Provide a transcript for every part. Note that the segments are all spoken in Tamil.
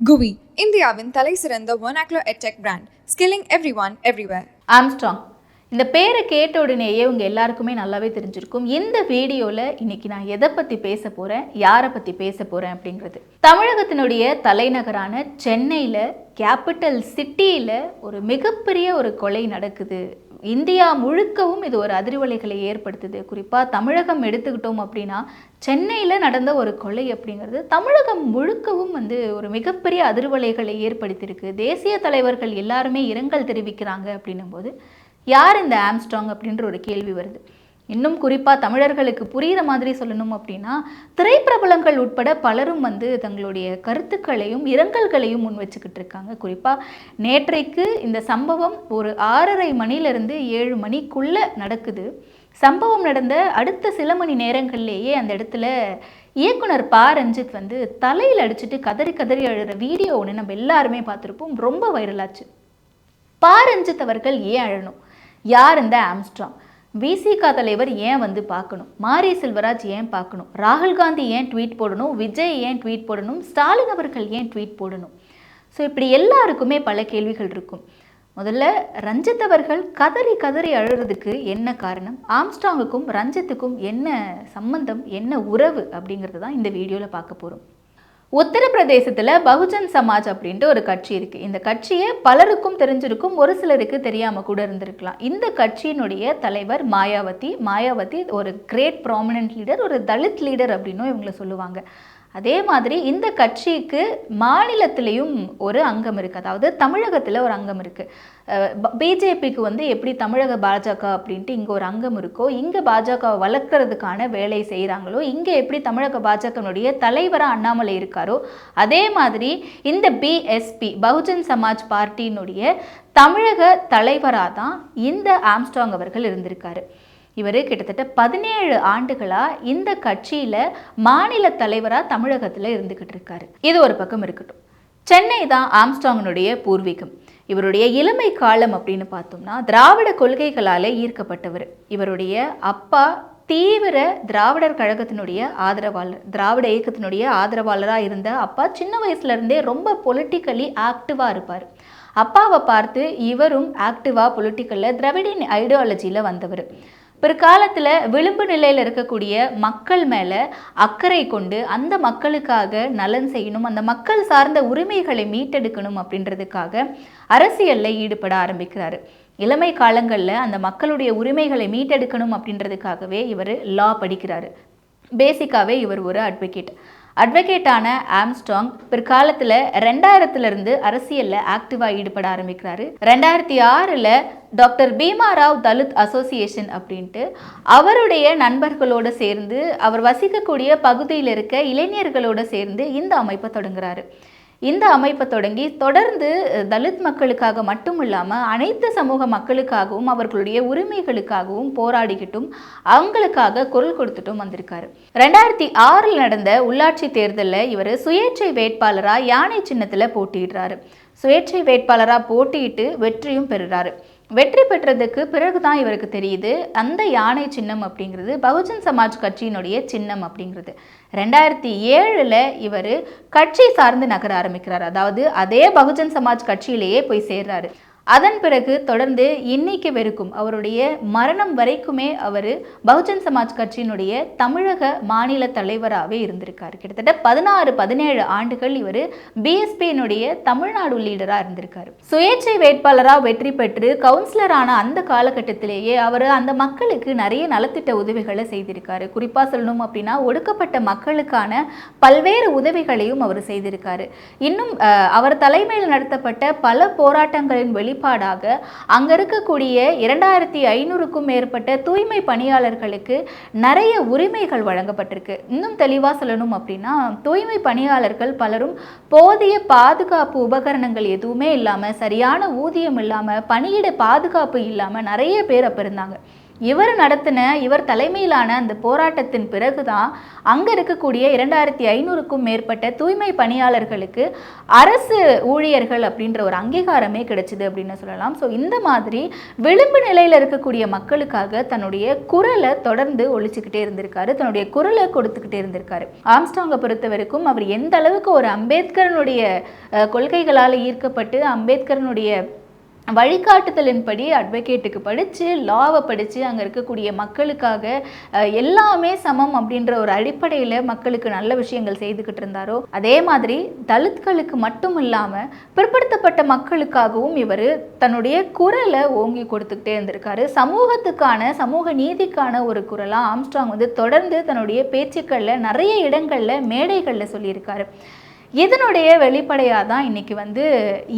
GUI, இந்தியாவின் தலை சிறந்த vernacular edtech brand, skilling everyone everywhere. Armstrong. இந்த பேரை கேட்ட உடனேயே உங்க எல்லாருக்குமே நல்லாவே தெரிஞ்சிருக்கும். இந்த வீடியோவில் இன்னைக்கு நான் எதை பற்றி பேச போகிறேன், யாரை பற்றி பேச போகிறேன் அப்படிங்கிறது. தமிழகத்தினுடைய தலைநகரான சென்னையில், கேபிட்டல் சிட்டியில் ஒரு மிகப்பெரிய ஒரு கொலை நடக்குது. இந்தியா முழுக்கவும் இது ஒரு அதிர்வலைகளை ஏற்படுத்துது. குறிப்பாக தமிழகம் எடுத்துக்கிட்டோம் அப்படின்னா, சென்னையில் நடந்த ஒரு கொலை அப்படிங்கிறது தமிழகம் முழுக்கவும் ஒரு மிகப்பெரிய அதிர்வலைகளை ஏற்படுத்தியிருக்கு. தேசிய தலைவர்கள் எல்லாருமே இரங்கல் தெரிவிக்கிறாங்க அப்படின்னும் போது யார் இந்த ஆம்ஸ்ட்ராங் அப்படின்ற ஒரு கேள்வி வருது. இன்னும் குறிப்பாக தமிழர்களுக்கு புரிகிற மாதிரி சொல்லணும் அப்படின்னா, திரைப்பிரபலங்கள் உட்பட பலரும் தங்களுடைய கருத்துக்களையும் இரங்கல்களையும் முன் வச்சுக்கிட்டு இருக்காங்க. குறிப்பாக நேற்றைக்கு இந்த சம்பவம் ஒரு 6:30 மணிலேருந்து 7 மணிக்குள்ளே நடக்குது. சம்பவம் நடந்த அடுத்த சில மணி நேரங்கள்லேயே அந்த இடத்துல இயக்குனர் ப. ரஞ்சித் தலையில் அடிச்சுட்டு கதறி கதறி அழுகிற வீடியோ ஒன்று நம்ம எல்லாருமே பார்த்துருப்போம். ரொம்ப வைரலாச்சு. ப. ரஞ்சித் அவர்கள் ஏன் அழணும்? யார் இந்த ஆம்ஸ்ட்ராங்? விசிக தலைவர் ஏன் பார்க்கணும்? மாரி செல்வராஜ் ஏன் பார்க்கணும்? ராகுல் காந்தி ஏன் ட்வீட் போடணும்? விஜய் ஏன் ட்வீட் போடணும்? ஸ்டாலின் அவர்கள் ஏன் ட்வீட் போடணும்? ஸோ இப்படி எல்லாருக்குமே பல கேள்விகள் இருக்கும். முதல்ல ரஞ்சித் அவர்கள் கதறி கதறி அழுறதுக்கு என்ன காரணம்? ஆம்ஸ்ட்ராங்குக்கும் ரஞ்சித்துக்கும் என்ன சம்பந்தம், என்ன உறவு அப்படிங்கிறது தான் இந்த வீடியோவில் பார்க்க போகிறோம். உத்தரப்பிரதேசத்தில் பகுஜன் சமாஜ் அப்படின்ட்டு ஒரு கட்சி இருக்குது. இந்த கட்சியை பலருக்கும் தெரிஞ்சிருக்கும், ஒரு சிலருக்கு தெரியாமல் கூட இருந்திருக்கலாம். இந்த கட்சியினுடைய தலைவர் மாயாவதி ஒரு கிரேட் ப்ராமினன்ட் லீடர், ஒரு தலித் லீடர் அப்படின்னும் இவங்களை சொல்லுவாங்க. அதே மாதிரி இந்த கட்சிக்கு மாநிலத்திலையும் ஒரு அங்கம் இருக்குது, அதாவது தமிழகத்தில் ஒரு அங்கம் இருக்குது. பிஜேபிக்கு எப்படி தமிழக பாஜக அப்படின்ட்டு இங்கே ஒரு அங்கம் இருக்கோ, இங்கே பாஜகவை வளர்க்குறதுக்கான வேலை செய்கிறாங்களோ, இங்கே எப்படி தமிழக பாஜகனுடைய தலைவராக அண்ணாமலை இருக்காரோ, அதே மாதிரி இந்த பிஎஸ்பி பகுஜன் சமாஜ் பார்ட்டியினுடைய தமிழக தலைவராக தான் இந்த ஆம்ஸ்ட்ராங் அவர்கள் இருந்திருக்காரு. இவர் கிட்டத்தட்ட 17 ஆண்டுகளாக இந்த கட்சியில் மாநில தலைவராக தமிழகத்தில் இருந்துக்கிட்டு இருக்காரு. இது ஒரு பக்கம் இருக்கட்டும். சென்னை தான் ஆம்ஸ்ட்ராங்கினுடைய பூர்வீகம். இவருடைய இளமை காலம் அப்படின்னு பார்த்தோம்னா திராவிட கொள்கைகளால் ஈர்க்கப்பட்டவர். இவருடைய அப்பா தீவிர திராவிடர் கழகத்தினுடைய ஆதரவாளர், திராவிட இயக்கத்தினுடைய ஆதரவாளராக இருந்த அப்பா சின்ன வயசுலேருந்தே ரொம்ப பொலிட்டிக்கலி ஆக்டிவாக இருப்பார். அப்பாவை பார்த்து இவரும் ஆக்டிவாக பொலிட்டிக்கலில் திராவிடின் ஐடியாலஜியில் வந்தவர். பிற்காலத்தில் விளிம்பு நிலையில் இருக்கக்கூடிய மக்கள் மேலே அக்கறை கொண்டு அந்த மக்களுக்காக நலன் செய்யணும், அந்த மக்கள் சார்ந்த உரிமைகளை மீட்டெடுக்கணும் அப்படின்றதுக்காக அரசியலில் ஈடுபட ஆரம்பிக்கிறாரு. இளமை காலங்களில் அந்த மக்களுடைய உரிமைகளை மீட்டெடுக்கணும் அப்படின்றதுக்காகவே இவர் லா படிக்கிறாரு. பேசிக்காகவே இவர் ஒரு அட்வொகேட்டான ஆம்ஸ்ட்ராங் பிற்காலத்தில் 2000 அரசியலில் ஆக்டிவாக ஈடுபட ஆரம்பிக்கிறாரு. 2006 டாக்டர் பீமாராவ் தலித் அசோசியேஷன் அப்படின்ட்டு அவருடைய நண்பர்களோடு சேர்ந்து, அவர் வசிக்கக்கூடிய பகுதியில் இருக்க இளைஞர்களோடு சேர்ந்து இந்த அமைப்பை தொடங்குறாரு. இந்த அமைப்பை தொடங்கி தொடர்ந்து தலித் மக்களுக்காக மட்டும் இல்லாமல் அனைத்து சமூக மக்களுக்காகவும் அவர்களுடைய உரிமைகளுக்காகவும் போராடிக்கிட்டும் அவங்களுக்காக குரல் கொடுத்துட்டும் வந்திருக்காரு. 2006 நடந்த உள்ளாட்சி தேர்தலில் இவர் சுயேட்சை வேட்பாளராக யானை சின்னத்தில் போட்டியிடுறாரு. சுயேட்சை வேட்பாளராக போட்டியிட்டு வெற்றியும் பெறுறாரு. வெற்றி பெற்றதுக்கு பிறகுதான் இவருக்கு தெரியுது அந்த யானை சின்னம் அப்படிங்கிறது பகுஜன் சமாஜ் கட்சியினுடைய சின்னம் அப்படிங்கிறது. 2007 இவர் கட்சி சார்ந்து நகர ஆரம்பிக்கிறார். அதாவது அதே பகுஜன் சமாஜ் கட்சியிலேயே போய் சேர்றாரு. அதன் பிறகு தொடர்ந்து இன்னைக்கு வரைக்கும் அவருடைய மரணம் வரைக்குமே அவர் பகுஜன் சமாஜ் கட்சியினுடைய தமிழக மாநில தலைவராகவே இருந்திருக்காரு. கிட்டத்தட்ட 16-17 ஆண்டுகள் இவர் பிஎஸ்பியினுடைய தமிழ்நாடு லீடராக இருந்திருக்காரு. சுயேட்சை வேட்பாளராக வெற்றி பெற்று கவுன்சிலரான அந்த காலகட்டத்திலேயே அவர் அந்த மக்களுக்கு நிறைய நலத்திட்ட உதவிகளை செய்திருக்காரு. குறிப்பாக சொல்லணும் அப்படின்னா ஒடுக்கப்பட்ட மக்களுக்கான பல்வேறு உதவிகளையும் அவர் செய்திருக்காரு. இன்னும் அவர் தலைமையில் நடத்தப்பட்ட பல போராட்டங்களின் வெளிப்பாடாக அங்க இருக்கக்கூடிய 2500க்கும் மேற்பட்ட தூய்மை பணியாளர்களுக்கு நிறைய உரிமைகள் வழங்கப்பட்டிருக்கு. இன்னும் தெளிவாக சொல்லணும் அப்படின்னா தூய்மை பணியாளர்கள் பலரும் போதிய பாதுகாப்பு உபகரணங்கள் எதுவுமே இல்லாமல், சரியான ஊதியம் இல்லாமல், பணியிட பாதுகாப்பு இல்லாமல் நிறைய பேர் அப்போ இருந்தாங்க. இவர் தலைமையிலான அந்த போராட்டத்தின் பிறகுதான் அங்கே இருக்கக்கூடிய 2500க்கும் மேற்பட்ட தூய்மை பணியாளர்களுக்கு அரசு ஊழியர்கள் அப்படின்ற ஒரு அங்கீகாரமே கிடைச்சிது அப்படின்னு சொல்லலாம். ஸோ இந்த மாதிரி விளிம்பு நிலையில் இருக்கக்கூடிய மக்களுக்காக தன்னுடைய குரலை தொடர்ந்து ஒழிச்சுக்கிட்டே இருந்திருக்காரு, தன்னுடைய குரலை கொடுத்துக்கிட்டே இருந்திருக்காரு. ஆம்ஸ்ட்ராங்கை பொறுத்த வரைக்கும் அவர் எந்த அளவுக்கு ஒரு அம்பேத்கரனுடைய கொள்கைகளால் ஈர்க்கப்பட்டு அம்பேத்கரனுடைய வழிகாட்டுதலின்படி அட்வொகேட்டுக்கு படித்து லாவை படித்து அங்கே இருக்கக்கூடிய மக்களுக்காக எல்லாமே சமம் அப்படின்ற ஒரு அடிப்படையில் மக்களுக்கு நல்ல விஷயங்கள் செய்துக்கிட்டு இருந்தாரோ, அதே மாதிரி தலித்களுக்கு மட்டும் இல்லாமல் பிற்படுத்தப்பட்ட மக்களுக்காகவும் இவர் தன்னுடைய குரலை ஓங்கி கொடுத்துக்கிட்டே இருந்திருக்காரு. சமூக நீதிக்கான ஒரு குரலாக ஆம்ஸ்ட்ராங் தொடர்ந்து தன்னுடைய பேச்சுக்களில் நிறைய இடங்களில் மேடைகளில் சொல்லியிருக்காரு. இதனுடைய வெளிப்படையாக தான் இன்றைக்கி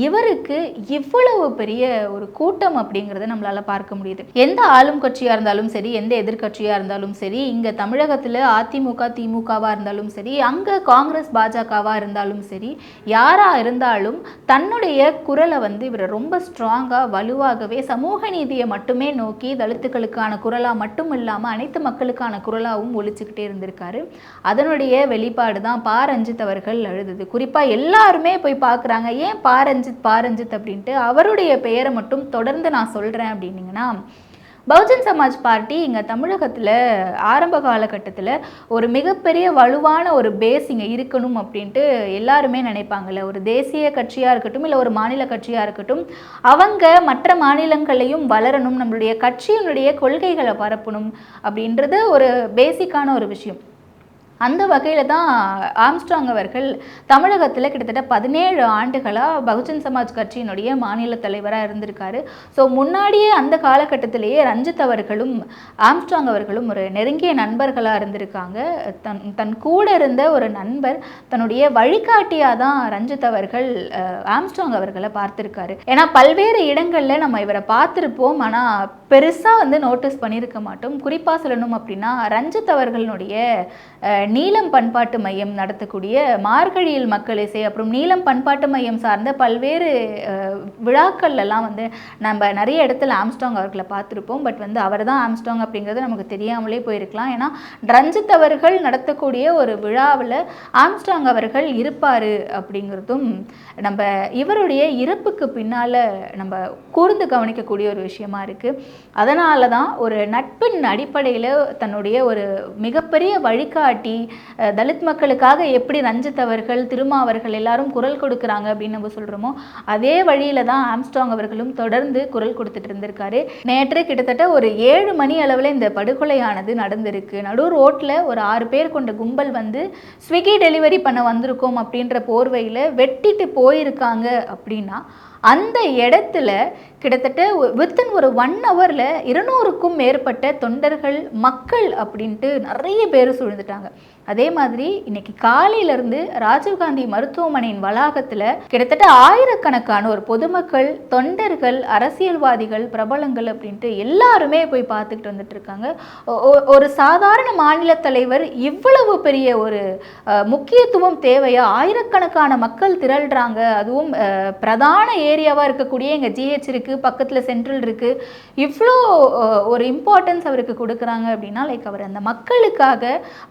இவருக்கு இவ்வளவு பெரிய ஒரு கூட்டம் அப்படிங்கிறத நம்மளால் பார்க்க முடியுது. எந்த ஆளும் கட்சியாக இருந்தாலும் சரி, எந்த எதிர்கட்சியாக இருந்தாலும் சரி, இங்கே தமிழகத்தில் அதிமுக திமுகவாக இருந்தாலும் சரி, அங்கே காங்கிரஸ் பாஜகவாக இருந்தாலும் சரி, யாராக இருந்தாலும் தன்னுடைய குரலை இவர் ரொம்ப ஸ்ட்ராங்காக வலுவாகவே சமூக நீதியை மட்டுமே நோக்கி தலித்துக்களுக்கான குரலாக மட்டும் இல்லாமல் அனைத்து மக்களுக்கான குரலாகவும் ஒழிச்சுக்கிட்டே இருந்திருக்காரு. அதனுடைய வெளிப்பாடு தான் பா ரஞ்சித் அவர்கள் எழுதுது. குறிப்பாக எல்லாருமே போய் பார்க்குறாங்க, ஏன் பாரஞ்சித் அப்படின்ட்டு அவருடைய பெயரை மட்டும் தொடர்ந்து நான் சொல்கிறேன் அப்படின்னீங்கன்னா, பகுஜன் சமாஜ் பார்ட்டி இங்கே தமிழகத்தில் ஆரம்ப காலகட்டத்தில் ஒரு மிகப்பெரிய வலுவான ஒரு பேஸ் இங்கே இருக்கணும் அப்படின்ட்டு எல்லாருமே நினைப்பாங்கள்ல. ஒரு தேசிய கட்சியாக இருக்கட்டும், இல்லை ஒரு மாநில கட்சியாக இருக்கட்டும், அவங்க மற்ற மாநிலங்களையும் வளரணும், நம்மளுடைய கட்சியினுடைய கொள்கைகளை பரப்பணும் அப்படின்றது ஒரு பேசிக்கான ஒரு விஷயம். அந்த வகையில் தான் ஆம்ஸ்ட்ராங் அவர்கள் தமிழகத்தில் கிட்டத்தட்ட 17 ஆண்டுகளாக பகுஜன் சமாஜ் கட்சியினுடைய மாநில தலைவராக இருந்திருக்காரு. ஸோ முன்னாடியே அந்த காலகட்டத்திலேயே ரஞ்சித் அவர்களும் ஆம்ஸ்ட்ராங் அவர்களும் ஒரு நெருங்கிய நண்பர்களாக இருந்திருக்காங்க. தன் கூட இருந்த ஒரு நண்பர் தன்னுடைய வழிகாட்டியாக தான் ரஞ்சித் அவர்கள் ஆம்ஸ்ட்ராங் அவர்களை பார்த்துருக்காரு. ஏன்னா பல்வேறு இடங்களில் நம்ம இவரை பார்த்துருப்போம், ஆனால் பெருசாக நோட்டீஸ் பண்ணியிருக்க மாட்டோம். குறிப்பாக சொல்லணும் அப்படின்னா, ரஞ்சித் அவர்களுடைய நீலம் பண்பாட்டு மையம் நடத்தக்கூடிய மார்கழியில் மக்கள் இசை, அப்புறம் நீலம் பண்பாட்டு மையம் சார்ந்த பல்வேறு விழாக்கள்லாம் நம்ம நிறைய இடத்துல ஆம்ஸ்ட்ராங் அவர்களை பார்த்துருப்போம். பட் அவர் தான் ஆம்ஸ்ட்ராங் அப்படிங்கிறது நமக்கு தெரியாமலே போயிருக்கலாம். ஏன்னா ரஞ்சித் அவர்கள் நடத்தக்கூடிய ஒரு விழாவில் ஆம்ஸ்ட்ராங் அவர்கள் இருப்பார் அப்படிங்கிறதும் நம்ம இவருடைய இறப்புக்கு பின்னால் நம்ம கூர்ந்து கவனிக்கக்கூடிய ஒரு விஷயமா இருக்குது. அதனால தான் ஒரு நட்பின் அடிப்படையில் தன்னுடைய ஒரு மிகப்பெரிய வழிகாட்டி தலித் மக்களுக்காக எப்படி ரஞ்சித் அவர்கள், திருமா அவர்கள் எல்லாரும் குரல் கொடுக்குறாங்க அப்படின்னு நம்ம சொல்கிறோமோ, அதே வழியில் தான் ஆம்ஸ்ட்ராங் அவர்களும் தொடர்ந்து குரல் கொடுத்துட்டு இருந்திருக்காரு. நேற்று கிட்டத்தட்ட ஒரு 7 மணி அளவில் இந்த படுகொலையானது நடந்திருக்கு. நடு ரோட்டில் ஒரு 6 பேர் கொண்ட கும்பல் ஸ்விக்கி டெலிவரி பண்ண வந்திருக்கோம் அப்படின்ற போர்வையில் வெட்டிட்டு போயிருக்காங்க அப்படின்னா, அந்த இடத்துல கிட்டத்தட்ட வித்தின் ஒரு 1 ஹவரில் 200க்கும் மேற்பட்ட தொண்டர்கள், மக்கள் அப்படின்ட்டு நிறைய பேர் சூழ்ந்துட்டாங்க. அதே மாதிரி இன்னைக்கு காலையிலேருந்து ராஜீவ்காந்தி மருத்துவமனையின் வளாகத்தில் கிட்டத்தட்ட ஆயிரக்கணக்கான ஒரு பொதுமக்கள், தொண்டர்கள், அரசியல்வாதிகள், பிரபலங்கள் அப்படின்ட்டு எல்லாருமே போய் பார்த்துக்கிட்டு வந்துட்டு இருக்காங்க. ஒரு சாதாரண மாநில தலைவர் இவ்வளவு பெரிய ஒரு முக்கியத்துவம் தேவையா? ஆயிரக்கணக்கான மக்கள் திரள்றாங்க. அதுவும் பிரதான ஏரியாவாக இருக்கக்கூடிய எங்கள் ஜிஹெச் இருக்குது, பக்கத்தில் சென்ட்ரல் இருக்குது. இவ்வளோ ஒரு இம்பார்ட்டன்ஸ் அவருக்கு கொடுக்குறாங்க அப்படின்னா, அவர் அந்த மக்களுக்காக,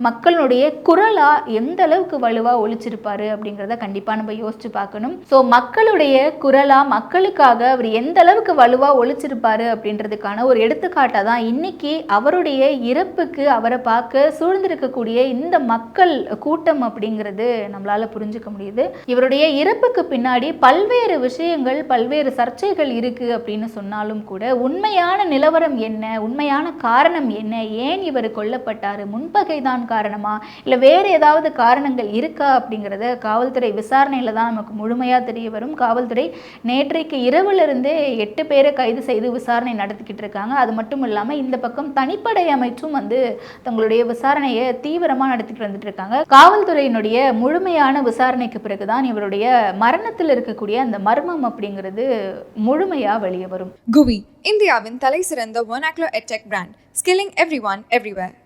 மக்களுடைய குரலா எந்த அளவுக்கு வலுவா ஒழிச்சிருப்பாரு அப்படிங்கிறத கண்டிப்பா நம்ம யோசிச்சு பார்க்கணும். ஸோ மக்களுடைய குரலா, மக்களுக்காக அவர் எந்த அளவுக்கு வலுவா ஒழிச்சிருப்பாரு அப்படின்றதுக்கான ஒரு எடுத்துக்காட்டா தான் இன்னைக்கு அவருடைய இறப்புக்கு அவரை பார்க்க சூழ்ந்திருக்கக்கூடிய இந்த மக்கள் கூட்டம் அப்படிங்கிறது நம்மளால புரிஞ்சுக்க முடியுது. இவருடைய இறப்புக்கு பின்னாடி பல்வேறு விஷயங்கள், பல்வேறு சர்ச்சைகள் இருக்கு அப்படின்னு சொன்னாலும் கூட, உண்மையான நிலவரம் என்ன, உண்மையான காரணம் என்ன, ஏன் இவர் கொல்லப்பட்டாரு, முன்பகைதான் காரணமா, இல்லை வேறு ஏதாவது காரணங்கள் இருக்கா அப்படிங்கிறத காவல்துறை விசாரணையில் தான் நமக்கு முழுமையாக தெரிய வரும். காவல்துறை நேற்றைக்கு இரவிலிருந்தே 8 பேரை கைது செய்து விசாரணை நடத்திக்கிட்டு இருக்காங்க. அது மட்டும் இல்லாமல் இந்த பக்கம் தனிப்படை அமைச்சும் தங்களுடைய விசாரணையை தீவிரமாக நடத்திக்கிட்டு வந்துட்டு இருக்காங்க. காவல்துறையினுடைய முழுமையான விசாரணைக்கு பிறகுதான் இவருடைய மரணத்தில் இருக்கக்கூடிய அந்த மர்மம் அப்படிங்கிறது முழுமையாக வெளியே வரும். குவி, இந்தியாவின் தலை சிறந்த vernacular edtech brand, skilling everyone everywhere.